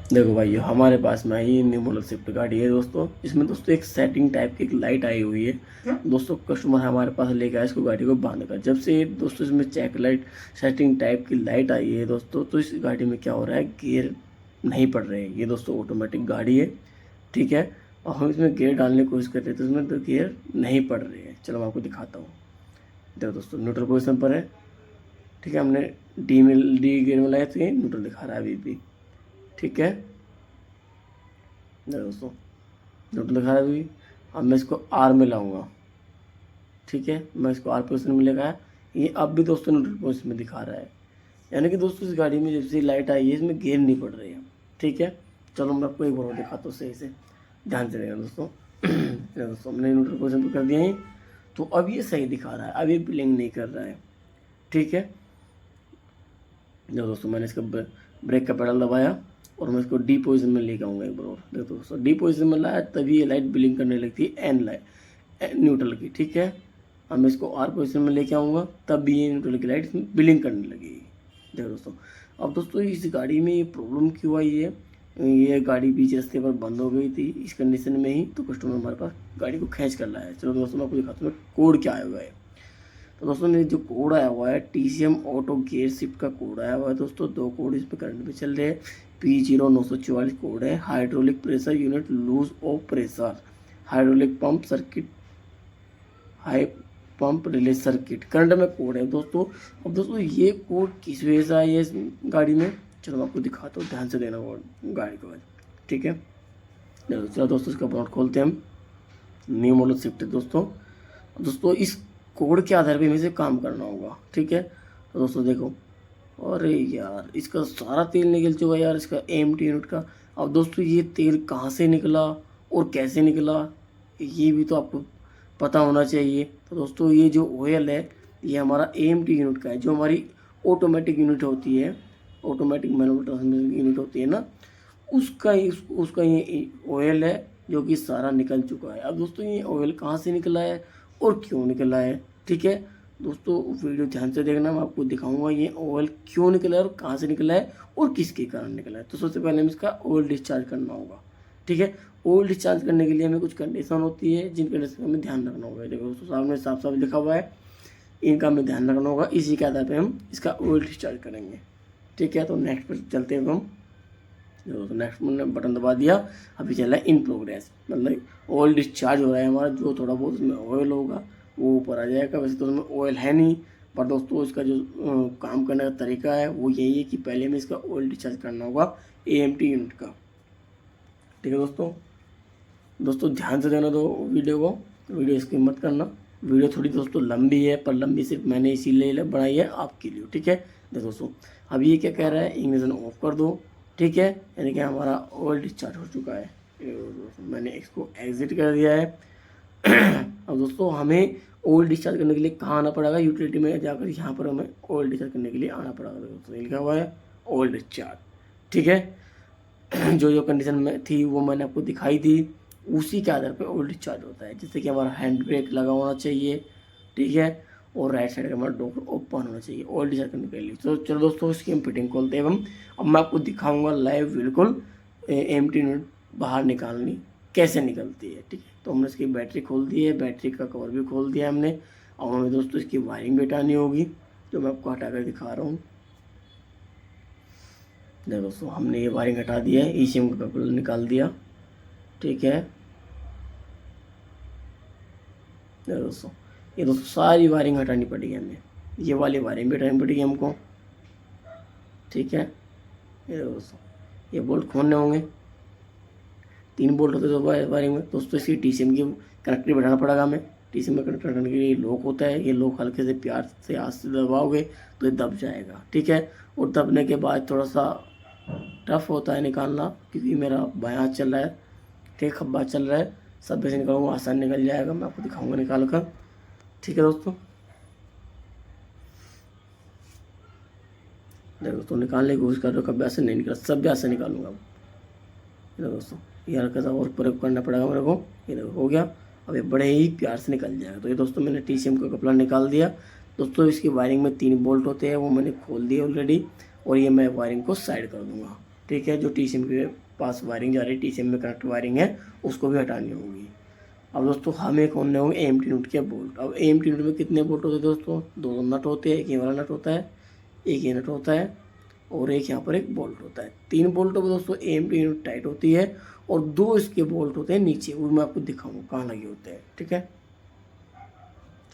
देखो भाई हमारे पास में ये न्यू मॉडल स्विफ्ट गाड़ी है दोस्तों। इसमें दोस्तों एक सेटिंग टाइप की एक लाइट आई हुई है दोस्तों। कस्टमर हमारे पास लेके आया इसको गाड़ी को बांध कर। जब से दोस्तों इसमें चेक लाइट सेटिंग टाइप की लाइट आई है दोस्तों, तो इस गाड़ी में क्या हो रहा है, गियर नहीं पड़ रहे हैं। ये दोस्तों ऑटोमेटिक गाड़ी है, ठीक है। और हम इसमें गियर डालने की कोशिश कर रहे थे तो इसमें तो गियर नहीं पड़ रहे हैं। चलो मैं आपको दिखाता हूँ। देखो दोस्तों न्यूट्रल पोजिशन पर है, ठीक है। हमने डी गियर में लाए थे, न्यूट्रल दिखा रहा है अभी भी, ठीक है। दोस्तों न्यूट्रल दिखा रहा है अभी। अब मैं इसको आर में लाऊंगा, ठीक है। मैं इसको आर पोजिशन में लेगा, ये अब भी दोस्तों न्यूट्रल पोजिशन में दिखा रहा है। यानी कि दोस्तों इस गाड़ी में जब से लाइट आई है इसमें गेयर नहीं पड़ रही है, ठीक है। चलो मैं आपको एक बार और दिखाता हूँ सही से, ध्यान से रहेगा दोस्तों। दोस्तों हमने न्यूट्रल पोजिशन पर कर दिया है, तो अब ये सही दिखा रहा है, अब ये ब्लिंक नहीं कर रहा है, ठीक है। देखो दोस्तों मैंने इसका ब्रेक का पेडल दबाया और मैं इसको डी पोजिशन में लेके आऊँगा एक बार और। देखो दोस्तों डी पोजिशन में लाया तभी ये लाइट ब्लिंक करने लगती है, एन लाइट न्यूट्रल की, ठीक है। अब मैं इसको आर पोजिशन में लेके आऊँगा तब भी ये न्यूट्रल की लाइट ब्लिंक करने लगेगी। देखो दोस्तों अब दोस्तों इस गाड़ी में ये प्रॉब्लम क्यों आई है, ये गाड़ी बीच रास्ते पर बंद हो गई थी इस कंडीशन में ही, तो कस्टमर हमारे पास गाड़ी को खींच कर लाया है। चलो दोस्तों मैं आपको दिखाता हूँ कोड क्या आया हुआ है। तो दोस्तों मेरे जो कोड आया हुआ है TCM ऑटो गियर शिफ्ट का कोड आया हुआ है दोस्तों। दो कोड इस पर करंट पे चल रहे हैं। P0944 कोड है, hydraulic pressure unit loss of pressure, hydraulic pump circuit, high pump relay circuit current में कोड है दोस्तों। अब दोस्तों ये कोड किस वजह से आई है इस गाड़ी में, चलो मैं आपको दिखाता हूँ, ध्यान से देना वो गाड़ी को, ठीक है। चलो दोस्तों इसका बोनट खोलते हैं हम। न्यू मॉडल शिफ्ट है दोस्तों। दोस्तों इस कोड के आधार पे हमें से काम करना होगा, ठीक है। तो दोस्तों देखो, अरे यार इसका सारा तेल निकल चुका है यार, इसका AMT यूनिट का। अब दोस्तों ये तेल कहाँ से निकला और कैसे निकला ये भी तो आपको पता होना चाहिए। तो दोस्तों ये जो ऑयल है ये हमारा AMT यूनिट का है, जो हमारी ऑटोमेटिक यूनिट होती है, ऑटोमेटिक मैनुअल ट्रांसमिशन यूनिट होती है ना, उसका ये ऑयल है जो कि सारा निकल चुका है। अब दोस्तों ये ऑयल कहाँ से निकला है और क्यों निकला है, ठीक है। दोस्तों वीडियो ध्यान से देखना, मैं आपको दिखाऊंगा ये ऑयल क्यों निकला है और कहाँ से निकला है और किसके कारण निकला है। तो सबसे पहले हमें इसका ऑयल डिस्चार्ज करना होगा, ठीक है। ऑयल डिस्चार्ज करने के लिए हमें कुछ कंडीशन होती है जिन कंडीशन का हमें ध्यान रखना होगा। देखो दोस्तों सामने साफ साफ लिखा हुआ है, इनका हमें ध्यान रखना होगा, इसी के आधार पर हम इसका ऑयल डिस्चार्ज करेंगे, ठीक है। तो नेक्स्ट पर चलते हैं हम। तो नेक्स्ट मैंने बटन दबा दिया, अभी चल रहा है इन प्रोग्रेस, मतलब ऑयल डिस्चार्ज हो रहा है हमारा। जो थोड़ा बहुत उसमें ऑयल होगा वो ऊपर आ जाएगा। वैसे तो उसमें ऑयल है नहीं, पर दोस्तों इसका जो काम करने का तरीका है वो यही है कि पहले हमें इसका ऑयल डिस्चार्ज करना होगा AMT यूनिट का, ठीक है दोस्तों। दोस्तों ध्यान से देना दो वीडियो को, वीडियो स्किप मत करना। वीडियो थोड़ी दोस्तों लंबी है, पर लंबी सिर्फ मैंने इसीलिए बनाई है आपके लिए, ठीक है। देखो दोस्तों अब ये क्या कह रहा है, इग्निशन ऑफ कर दो, ठीक है। यानी कि हमारा ऑयल डिस्चार्ज हो चुका है। मैंने इसको एग्जिट कर दिया है। अब दोस्तों हमें ऑयल डिस्चार्ज करने के लिए कहाँ आना पड़ेगा, यूटिलिटी में जाकर यहाँ पर हमें ऑयल डिस्चार्ज करने के लिए आना पड़ेगा। दोस्तों लिखा हुआ है ऑयल डिस्चार्ज, ठीक है। जो जो कंडीशन में थी वो मैंने आपको दिखाई थी, उसी के आधार पर ऑयल डिस्चार्ज होता है। जैसे कि हमारा हैंड ब्रेक लगा होना चाहिए, ठीक है, और राइट साइड का हमारा डोर ओपन होना चाहिए ऑयल डिस्चार्ज करने के लिए। तो चलो दोस्तों इसकी हम फिटिंग खोलते हैं हम। अब मैं आपको दिखाऊंगा लाइव बिल्कुल AMT यूनिट बाहर निकालनी कैसे निकलती है, ठीक है। तो हमने इसकी बैटरी खोल दी है, बैटरी का कवर भी खोल दिया हमने। अब हमें दोस्तों इसकी वायरिंग भी हटानी होगी, जो मैं आपको हटा कर दिखा रहा हूँ। देखो दोस्तों हमने ये वायरिंग हटा दिया है, ECM का कपल निकाल दिया, ठीक है। देखो दोस्तों ये दोस्तों सारी वायरिंग हटानी पड़ेगी हमें, ये वाली वायरिंग भी हटानी पड़ेगी हमको, ठीक है। ये दोस्तों ये बोल्ट खोलने होंगे, 3 बोल्ट होते हैं वायरिंग में दोस्तों। इसकी TCM की कनेक्टर बैठाना पड़ेगा हमें। TCM में कनेक्टर करने के लिए लॉक होता है, ये लॉक हल्के से प्यार से हाथ से दबाओगे तो ये दब जाएगा, ठीक है। और दबने के बाद थोड़ा सा टफ होता है निकालना, क्योंकि मेरा बायां हाथ चल रहा है, ठीक, खब्बा चल रहा है। सब वैसे निकालूंगा आसान निकल जाएगा, मैं आपको दिखाऊंगा निकाल कर, ठीक है दोस्तों। देखो दोस्तों निकालने की कोशिश कर रहे हो, कभी ऐसे नहीं निकला, सब भी ऐसे निकालूंगा। देखो दोस्तों ये हल्का सा और प्रयोग करना पड़ेगा मेरे को। ये देखो हो गया, अब ये बड़े ही प्यार से निकल जाएगा। तो ये दोस्तों मैंने TCM का कपड़ा निकाल दिया दोस्तों। इसकी वायरिंग में 3 बोल्ट होते हैं, वो मैंने खोल दिए ऑलरेडी, और ये मैं वायरिंग को साइड कर दूंगा, ठीक है। जो टीसीएम के पास वायरिंग जा रही है, टीसीएम में कनेक्ट वायरिंग है, उसको भी हटानी होगी। अब दोस्तों हमें खोलने होंगे एएमटी यूनिट के बोल्ट। अब एएमटी यूनिट में कितने बोल्ट होते हैं दोस्तों? 2 नट होते हैं, एक ये वाला नट होता है, एक ये नट होता है और एक यहाँ पर एक बोल्ट होता है। 3 बोल्टों पर दोस्तों एएमटी यूनिट टाइट होती है और 2 इसके बोल्ट होते हैं नीचे, वो मैं आपको दिखाऊंगा कहाँ लगे होते हैं, ठीक है।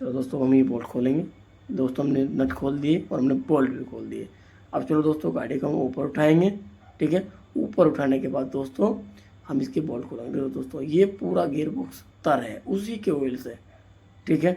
चलो दोस्तों हम ये बोल्ट खोलेंगे। दोस्तों हमने नट खोल दिए और हमने बोल्ट भी खोल दिए। अब चलो दोस्तों गाड़ी को हम ऊपर उठाएंगे, ठीक है। ऊपर उठाने के बाद दोस्तों हम इसके बोल्ट खोलेंगे। देखो दोस्तों ये पूरा गियर बॉक्स तर है उसी के ऑयल से, ठीक है।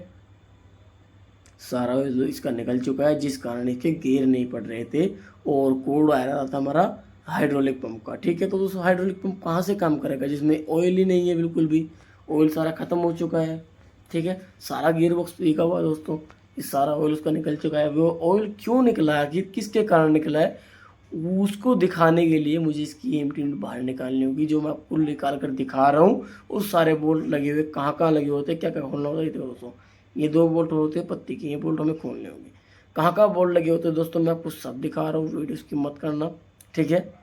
सारा ऑयल इसका निकल चुका है, जिस कारण इसके गियर नहीं पड़ रहे थे और कोड आ रहा था हमारा हाइड्रोलिक पंप का, ठीक है। तो दोस्तों हाइड्रोलिक पंप कहाँ से काम करेगा जिसमें ऑयल ही नहीं है, बिल्कुल भी ऑयल सारा ख़त्म हो चुका है, ठीक है। सारा गियर बॉक्स लिखा हुआ है दोस्तों, इस सारा ऑयल उसका निकल चुका है। वो ऑयल क्यों निकला है, किसके कारण निकला है, उसको दिखाने के लिए मुझे इसकी एएमटी यूनिट बाहर निकालनी होगी, जो मैं आपको निकाल कर दिखा रहा हूँ। उस सारे बोल्ट लगे हुए कहाँ कहाँ लगे होते हैं, क्या क्या खोलना होता है दोस्तों। ये 2 बोल्ट होते हैं पत्ती के, ये बोल्ट हमें खोलने होंगे। कहाँ कहाँ बोल्ट लगे होते हैं दोस्तों मैं आपको सब दिखा रहा हूँ, वीडियो की मत करना, ठीक है।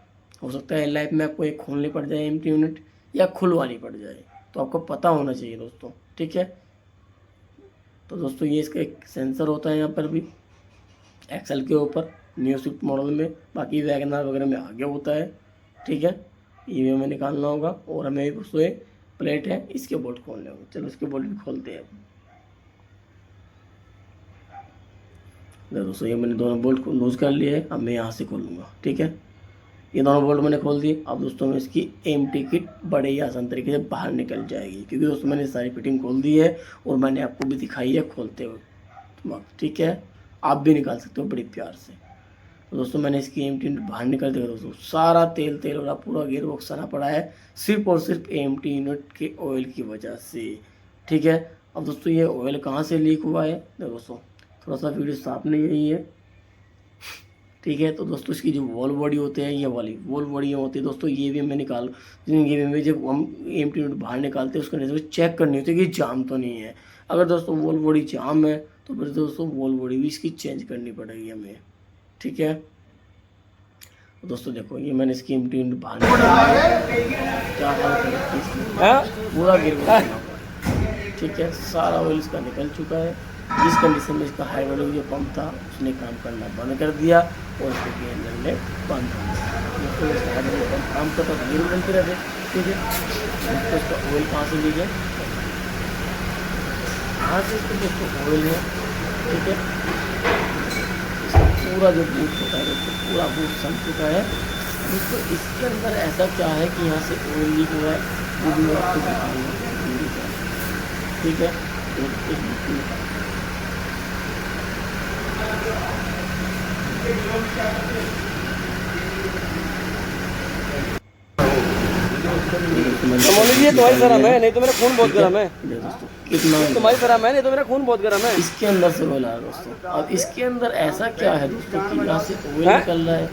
हो सकता है लाइफ में आपको एक खोलनी पड़ जाए एएमटी यूनिट या खुलवानी पड़ जाए, तो आपको पता होना चाहिए दोस्तों, ठीक है। तो दोस्तों ये इसका एक सेंसर होता है यहाँ पर भी एक्सेल के ऊपर, न्यू स्विफ्ट मॉडल में, बाकी वैगनआर वगैरह में आगे होता है, ठीक है। ये भी हमें निकालना होगा और हमें उसमें प्लेट है, इसके बोल्ट खोलने होंगे। चलो इसके बोल्ट भी खोलते हैं। दोस्तों ये मैंने दोनों बोल्ट को लूज कर लिए है, अब मैं यहाँ से खोलूँगा, ठीक है। ये दोनों बोल्ट मैंने खोल दिए। अब दोस्तों में इसकी एएमटी किट बड़े ही आसान तरीके से बाहर निकल जाएगी, क्योंकि दोस्तों मैंने सारी फिटिंग खोल दी है और मैंने आपको भी दिखाई है खोलते हुए, ठीक है। आप भी निकाल सकते हो बड़ी प्यार से। तो दोस्तों मैंने इसकी एएमटी यूनिट बाहर निकल दिया दोस्तों, सारा तेल वाला पूरा गियर बॉक्स आना पड़ा है सिर्फ और सिर्फ एएमटी यूनिट के ऑयल की वजह से, ठीक है। अब दोस्तों ये ऑयल कहाँ से लीक हुआ है, दोस्तों थोड़ा सा वीडियो साफ नहीं यही है, ठीक है। तो दोस्तों इसकी जो वॉल बॉडी होते हैं, ये वाली वॉल बॉडी होती है दोस्तों, ये भी मैं ये भी जब हम एएमटी यूनिट बाहर निकालते हैं उसको चेक करनी होती है कि जाम तो नहीं है। अगर दोस्तों वॉल बॉडी जाम है तो फिर दोस्तों वॉल बॉडी भी इसकी चेंज करनी पड़ेगी हमें, ठीक है। दोस्तों देखो ये मैंने इसकी एएमटी यूनिट बाहर क्या पूरा गिर गया, ठीक है। सारा ऑयल इसका निकल चुका है। जिस कंडीशन में इसका हाइड्रोलिक जो पंप था उसने काम करना बंद कर दिया और इसके गियर लगने बंद हो गया। दोस्तों इसका हाइड्रोलिक पंप काम करता तो गियर बनते रहते, ठीक है। दोस्तों इसका ऑयल कहाँ से लीजिए, यहाँ से इसको दोस्तों ऑयल है, ठीक है। इसका पूरा जो बूट होता है दोस्तों, पूरा बूट सन चुका है दोस्तों। इसके अंदर ऐसा क्या है कि यहाँ से ऑयल लीक हुआ है, वो भी मैं आपको दिखाऊंगा, ठीक है। ये तुम्हारी शर्म है, नहीं तो मेरा खून बहुत गर्म है। कितना तुम्हारी शर्म है, नहीं तो मेरा खून बहुत गर्म है। इसके अंदर से ऑयल आ रहा है दोस्तों। अब इसके अंदर ऐसा क्या है दोस्तों कि यहाँ से ऑयल निकल रहा है,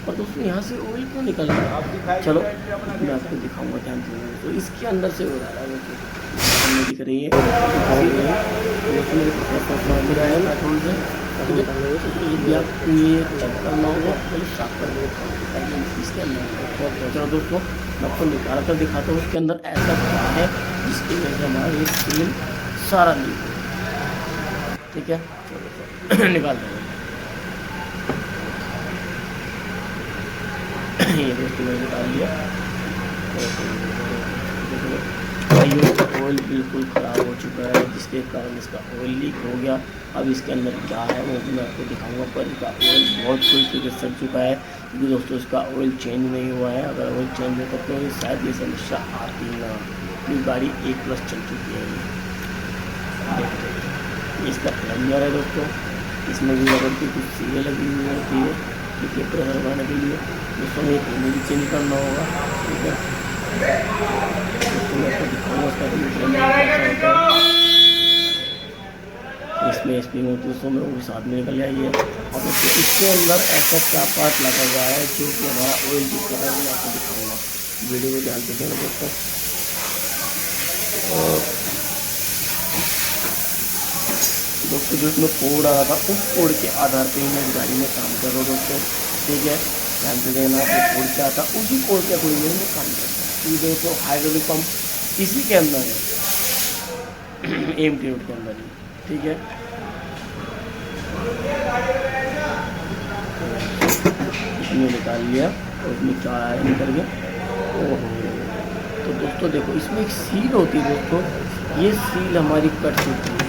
और दोस्तों यहाँ से ऑयल क्यों निकल रहा है, चलो मैं आपको दिखाऊंगा ध्यान से। तो इसके अंदर से ऑयल आ रहा है दोस्तों, हमने दिख रही है भी आपको ये चेक करना होगा, पहले साफ कर दो इसके अंदर। चलो दोस्तों मैं आपको निकाल कर दिखाता हूँ उसके अंदर ऐसा क्या है जिसकी वजह से हमारा ये तेल सारा लीक हो, ठीक है। चलो निकाल दो ये दोस्तों मैंने निकाल लिया। ऑयल बिल्कुल ख़राब हो चुका है, जिसके कारण इसका ऑयल लीक हो गया। अब इसके अंदर क्या है वो मैं आपको दिखाऊंगा, पर इसका ऑयल बहुत बुरी तरीके से सड़ चुका है, क्योंकि दोस्तों इसका ऑयल चेंज नहीं हुआ है। अगर ऑयल चेंज होता तो शायद ये समस्या आती ना, क्योंकि गाड़ी 1+ चल चुकी है। ये इसका प्लंजर है दोस्तों, इसमें भी रबड़ की कुछ सीलें लगी हुई होती है, ठीक है, प्रेशर बनाने के लिए। दोस्तों ये तेल भी चेंज करना होगा, ठीक है। इसमें स्प्रिंग होती है दोस्तों में, वो साथ में निकल आई है। और दोस्तों इसके अंदर ऐसा क्या पार्ट लगा हुआ है जो कि हमारा ऑयल लीक कर रहा है, मैं आपको दिखाऊंगा, वीडियो को ध्यान से देना दोस्तों। दोस्तों जो इसमें कोड आ रहा था उस कोड के आधार पर ही मैं इस गाड़ी में काम कर रहा हूँ दोस्तों, ठीक है। ध्यान से देखना तो कोड क्या था, उसी कोड के अकॉर्डिंग में काम करता है। ये दोस्तों हाइड्रोलिक पंप इसी के अंदर है, एमटी रोड के अंदर ही, ठीक है। इसमें निकाल लिया और इसमें क्या आया निकल गया। ओहो, तो दोस्तों देखो इसमें एक सील होती है दोस्तों, ये सील हमारी कट चुकी है,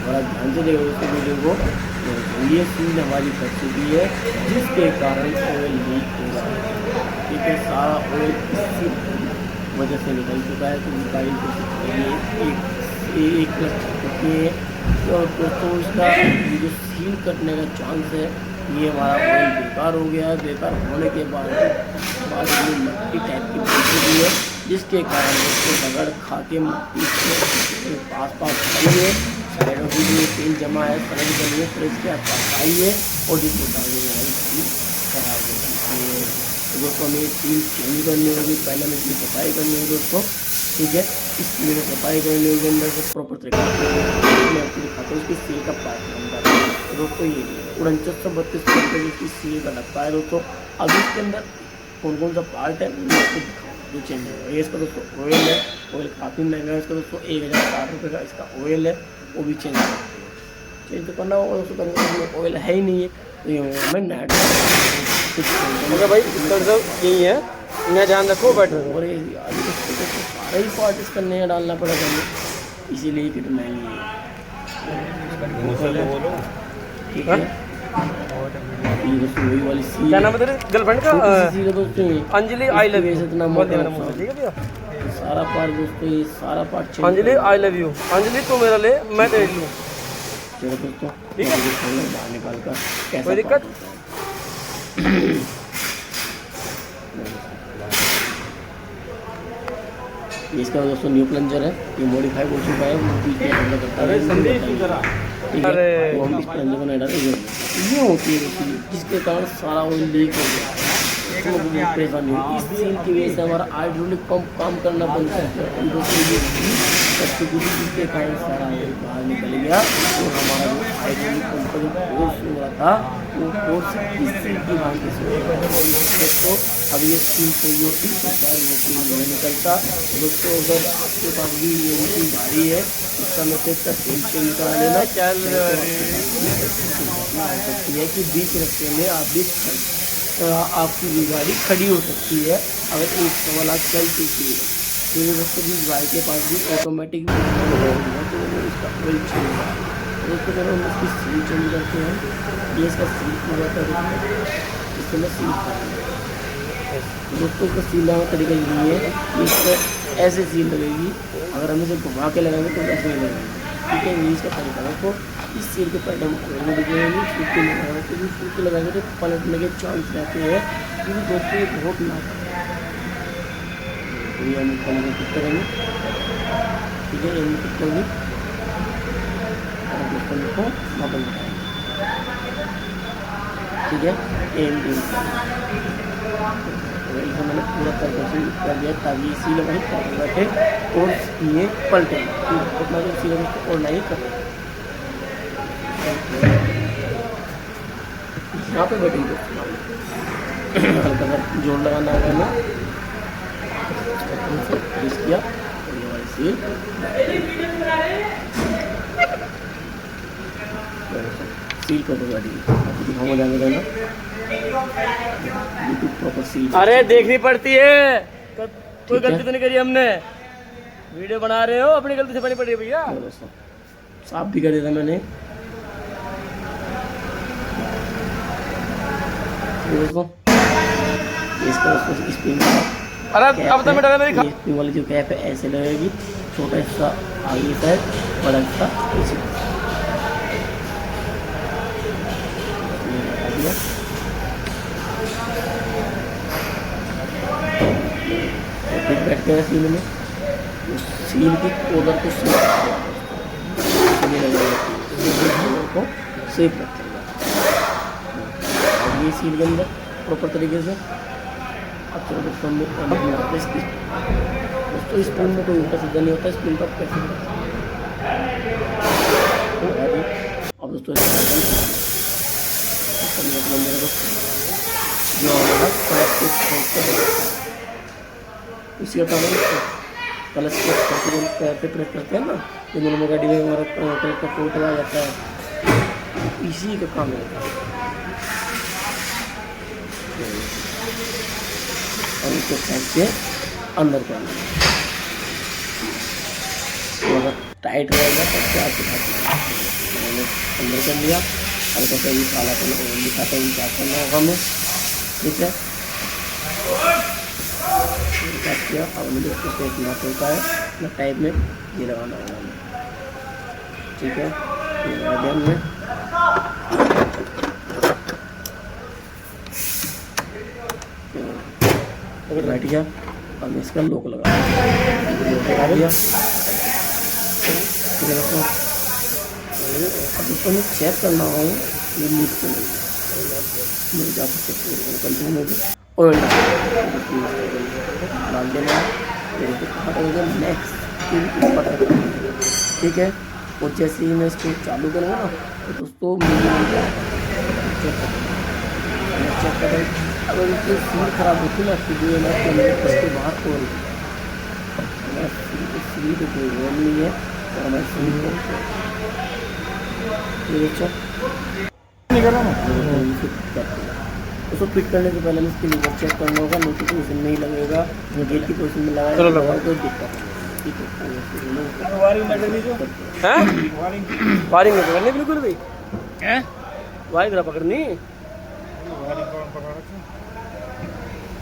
बड़ा ध्यान से देखो दोस्तों वीडियो को। तो ये सील हमारी कट चुकी है जिसके कारण ऑयल लीक हो रहा है, ठीक है। सारा ऑयल इसी वजह से निकल चुका है, तो गाड़ी को एक प्लस चुकी है। और दोस्तों इसका ये जो सील कटने का चांस है, ये हमारा ऑयल बेकार हो गया है। बेकार होने के बाद ये मट्टी टाइप की बन चुकी है, जिसके कारण उसको रगड़ खा के मट्टी के पास खड़ी है, साइडों की जो तेल जमा है सड़क बनी है, फिर इसके आसपास आई है और जिसके कारण हमारी सील खराब हो चुकी है। तो दोस्तों हमें सील चेंज करनी होगी, पहले हमें इसकी सफाई करनी होगी दोस्तों, ठीक है। इसकी में सफाई करनी होगी अंदर से प्रॉपर तरीके से। मैं आपको दिखाता हूँ इसकी सील का पार्ट नंबर दोस्तों, ये 4932 रुपये इसकी सील का डब्बा है दोस्तों। अब इसके अंदर कौन कौन सा पार्ट है मैं आपको दिखाऊँ जो चेंज होगा। ये इसका दोस्तों ऑयल है, ऑयल काफ़ी महंगा है इसका दोस्तों, 1060 रुपये का इसका ऑयल है, वो भी चेंज तो करना होगा दोस्तों। करने ऑयल है ही नहीं है, तो ये मैं नेट मगर भाई सब यही है, इन्हें ध्यान रखो बैठ और ये सारा ही पार्ट इसका नया डालना पड़ेगा हमें, इसीलिए कितना महंगी है, ठीक है। ये दोस्तों वही वाली सील, क्या नाम है तेरे गर्लफ्रेंड का? सील है दोस्तों, अंजलि आई लव यू, इतना बोल देना मुझे, ठीक है भैया। सारा पार्ट दोस्तों, ये सारा part Anjali I love you, Anjali तू मेरा ले मैं तेरे लूँ, चलो दोस्तों ठीक है। बाहर निकाल कर कैसा कोई दिक्कत? ये इसका दोस्तों न्यू प्लंजर है, ये मॉडिफाई हो चुका है, वो बीच में हमला करता है, ठीक है। वो हम इस प्लंजर को नहीं डालते, ये होती है दोस्तों जिसके कारण सारा ऑयल लीक हो गया, तो बहुत परेशानी हुई। इस सील की वजह से हमारा हाइड्रोलिक पंप काम करना बंद कर दिया दोस्तों, ये जिसके कारण सारा ऑयल बाहर निकल गया और हमारा जो हाइड्रोलिक पंप का जो कोर्स हो रहा था वो कोर्स इस सील की भांति से होगा दोस्तों। अब ये सील सही होती तो शायद वो सील नहीं निकलता दोस्तों। अगर आपके पास भी ये मशीन भारी है, इसका मैं से इसका तेल चेंज करा लेना चल सकती है कि बीच रास्ते में आप भी आपकी भी गाड़ी खड़ी हो सकती है अगर एक सवाल आप चल चुकी है। तो ये दोस्तों भी गाड़ी के पास भी ऑटोमेटिक तो इसका ऑयल चेंज है दोस्तों। अगर हम इसकी सील चेंज करते हैं, ये इसका सील पूरा कर इससे मैं सील दोस्तों, इसका सील लगाने का तरीका यही है कि इसको ऐसे सील लगेगी, अगर हम इसे घुमा के लगाएंगे तो ऐसे नहीं लगेगी, ठीक है। ये इसका तरीका है। तो इस सील के पहले हम ऑयल में दिखेंगे, फुल्की लगाएंगे, तो फुल्की लगाएंगे तो पलटने के चांस रहते हैं, क्योंकि दोस्तों ये बहुत ना ये हम फिट करेंगे, ठीक है। ये फिट करेंगे और दोस्तों को वापस बताएंगे, ठीक है। इसे मैंने पूरा तरीके कर दिया ताकि सील वहीं कर बैठे और ये पलटे उतना जो सील और नहीं कर यहाँ पे बैठेंगे हल्का सा जोड़ लगाना है हमें, किया और ये वाली सील सील को बता दीजिए हो जाएगा ना प्रॉपर सील। अरे देखनी पड़ती है, कोई गलती तो नहीं करी हमने, वीडियो बना रहे हो अपनी गलती से बनी पड़ रही है भैया। साफ भी कर दिया था मैंने दोस्तों। इसका स्पिन अरे अब तो मिटा मेरी स्पिन वाली जो कैप है ऐसे लगेगी, छोटा हिस्सा आगे साइड, बड़ा हिस्सा पीछे। फिर बैठते हैं सील में, सील की कॉलर को सेफ को सेफ रखते हैं ये सील के अंदर प्रॉपर तरीके से। अब चलो दोस्तों दोस्तों स्पून में कोई उल्टा सीधा नहीं होता, स्पून का कैसे अब दोस्तों जो हमारा क्लच के इसी का काम है क्लच के पैर पे प्रेस करते हैं ना, तो दोनों में गाड़ी में हमारा क्लच का कोट आ जाता है, इसी का काम है। और इसको खींच के अंदर करना, तो अगर टाइट रहेगा तो क्या मैंने अंदर कर लिया। हल्का सा भी काला दिखाता हूँ क्या करना होगा हमें, ठीक है। क्या किया, अब मुझे उसको सोचना पड़ता है ना टाइप में ये लगाना होगा हमें, ठीक है। ये लगा दिया हमने, बैठ गया। अब इसका लोक लगा दिया। अब इसको हमें चेक करना होगा ये लीक तो नहीं मुझे जा सकते कंटिन्यू में ऑयल डाल देना नेक्स्ट, ठीक है। और जैसे ही मैं इसको चालू करूँगा ना तो दोस्तों चेक करें, अगर इसकी सील खराब होती ना तो जो है तो उसके बाद तो सील तो कोई वो नहीं है, तो हमारे सील उसको फिट करने से पहले इसकी लीवर चेक करना होगा, नीचे पोजिशन नहीं लगेगा, गेट की पोजिशन में लगाया तो दिक्कत है। वायरिंग नहीं पकड़नी बिल्कुल भी, वायरिंग ना पकड़नी।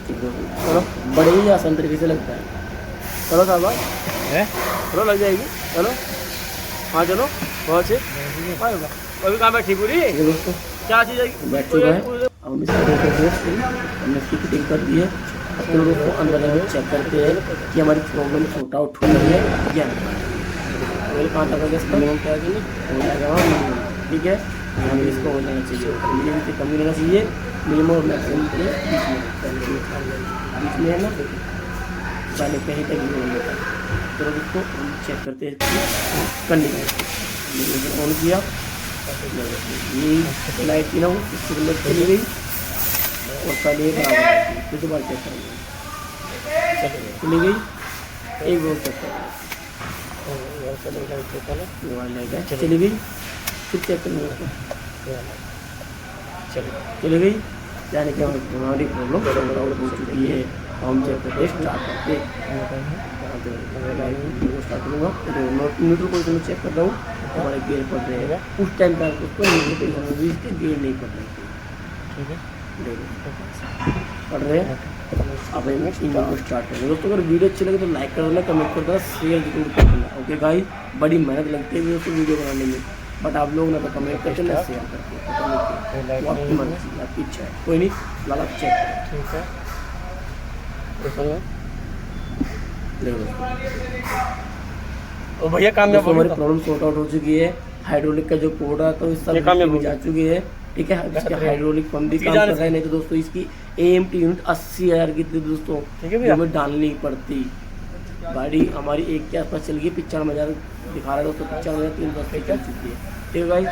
चलो बड़े ही आसान तरीके से लगता है। चलो साहब चलो लग जाएगी, चलो हाँ चलो बहुत अच्छे। अभी कहाँ बैठी पूरी दोस्तों, क्या चीज़ है बैठ चुका है। अब हम हमने इसकी फिटिंग कर दी है। अब तो दोस्तों अंदर हम चेक करते हैं कि हमारी प्रॉब्लम शॉर्ट आउट हो रही है या नहीं। कहाँ तक अगर मिनिमम क्या है हो जाएगा, ठीक है। हमें इसको हो जाना चाहिए, मिनिमम से कम लेना चाहिए, मिनिमम और मैक्सिमम के बीच में है ना, पहले कहीं तक नहीं होता। तो इसको चेक करते हैं कंडीशन ऑन किया, ये लाइट की ना इसको चली गई और पहले फिर दोबारा चेक करेंगे, चली गई एक बार चेक करेंगे, लाइट है चली गई, फिर चेक करेंगे उसको, चली गई, यानी कि हमारी प्रॉब्लम हो चुकी है। हम चेक करते स्टार्ट करते स्टार्ट करूँगा, न्यूट्रल पोजिशन में चेक कर रहा हूँ, हमारे गेयर पड़ रहे हैं उस टाइम पर उसको न्यूट्रल पोजिशन में भी इसके गेयर नहीं पड़ रहे, ठीक है पढ़ रहे हैं। अब हम इंजन को स्टार्ट करेंगे। दोस्तों अगर वीडियो अच्छी लगे तो लाइक कर देना, कमेंट कर देना, शेयर जरूर कर देना। ओके गाइस, बड़ी मेहनत लगती है दोस्तों वीडियो बनाने में, बट आप लोग ना तो कमेंट करते ना शेयर करते, आपकी मर्जी आपकी इच्छा है, कोई नहीं फिलहाल आप चेक करें, ठीक है। ओ भैया काम में हमारी प्रॉब्लम सॉर्ट आउट हो चुकी है। हाइड्रोलिक का जो कोड आता है सब जा चुकी है, ठीक है। इसका हाइड्रोलिक पंप भी काम कर रहा है, नहीं तो दोस्तों इसकी AMT यूनिट 80,000 की थी दोस्तों, हमें डालनी पड़ती। गाड़ी हमारी 1 के आसपास चल गई, 95,000 दिखा रहा है दोस्तों, 95,310 चल चुकी है, ठीक है भाई।